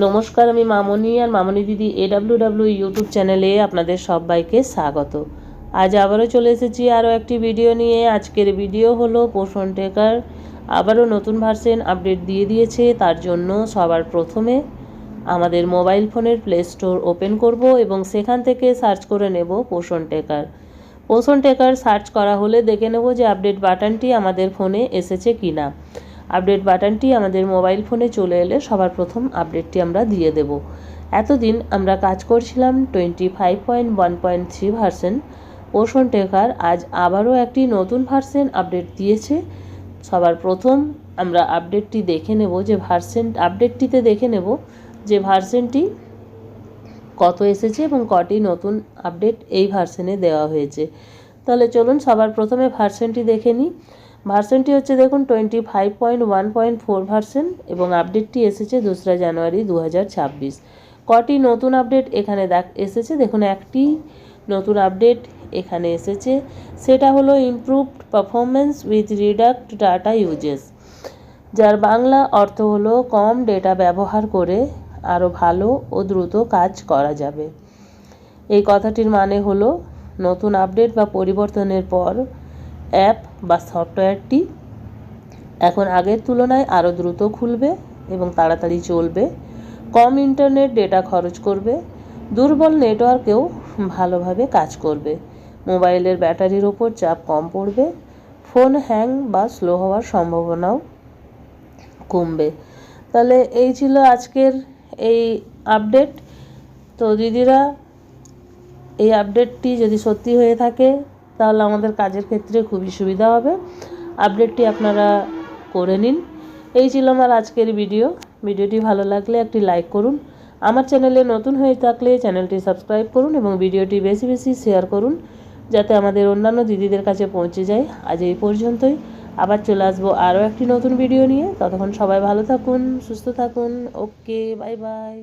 নমস্কার, আমি মামনি আর মামনি দিদি AWW ইউটিউব চ্যানেলে আপনাদের সবাইকে স্বাগত। আজ আবারও চলে এসেছি আরও একটি ভিডিও নিয়ে। আজকের ভিডিও হলো পোষণ ট্র্যাকার আবারও নতুন ভার্সন আপডেট দিয়ে দিয়েছে। তার জন্য সবার প্রথমে আমাদের মোবাইল ফোনের প্লে স্টোর ওপেন করব এবং সেখান থেকে সার্চ করে নেব পোষণ ট্র্যাকার। পোষণ ট্র্যাকার সার্চ করা হলে দেখে নেব যে আপডেট বাটনটি আমাদের ফোনে এসেছে কি না। আপডেট বাটনটি আমাদের মোবাইল ফোনে চলে এলে সবার প্রথম আপডেটটি আমরা দিয়ে দেব। এতদিন আমরা কাজ করছিলাম 25.1.3 ভার্সন। পোষণ ট্র্যাকার আজ আবারও একটি নতুন ভার্সন আপডেট দিয়েছে। সবার প্রথম আমরা আপডেটটি দেখে নেব যে আপডেটটিতে দেখে নেব যে ভার্সনটি কত এসেছে এবং কটি নতুন আপডেট এই ভার্সনে দেওয়া হয়েছে। তাহলে চলুন সবার প্রথমে ভার্সনটি দেখে নিই। ভার্সনটি হচ্ছে দেখুন 25.1.4 ভার্সন এবং আপডেটটি এসেছে 2রা জানুয়ারি 2026। কটি নতুন আপডেট এখানে এসেছে দেখুন, একটি নতুন আপডেট এখানে এসেছে, সেটা হলো improved performance with reduced data usages, যার বাংলা অর্থ হলো কম ডেটা ব্যবহার করে আরও ভালো ও দ্রুত কাজ করা যাবে। এই কথাটির মানে হলো নতুন আপডেট বা পরিবর্তনের পর অ্যাপ বা সফটওয়্যারটি এখন আগের তুলনায় আরও দ্রুত খুলবে এবং তাড়াতাড়ি চলবে, কম ইন্টারনেট ডেটা খরচ করবে, দুর্বল নেটওয়ার্কেও ভালোভাবে কাজ করবে, মোবাইলের ব্যাটারির ওপর চাপ কম পড়বে, ফোন হ্যাং বা স্লো হওয়ার সম্ভাবনাও কমবে। তাহলে এই ছিল আজকের এই আপডেট। তো দিদিরা, এই আপডেটটি যদি সত্যি হয়ে থাকে তাহলে আমাদের কাজের ক্ষেত্রে খুবই সুবিধা হবে। আপডেটটি আপনারা করে নিন। এই ছিল আমার আজকের ভিডিওটি ভালো লাগলে একটি লাইক করুন। আমার চ্যানেলে নতুন হয়ে থাকলে চ্যানেলটি সাবস্ক্রাইব করুন এবং ভিডিওটি বেশি বেশি শেয়ার করুন যাতে আমাদের অন্যান্য দিদিদের কাছে পৌঁছে যায়। আজ এই পর্যন্তই, আবার চলে আসবো আরও একটি নতুন ভিডিও নিয়ে। ততক্ষণ সবাই ভালো থাকুন, সুস্থ থাকুন। ওকে, বাই বাই।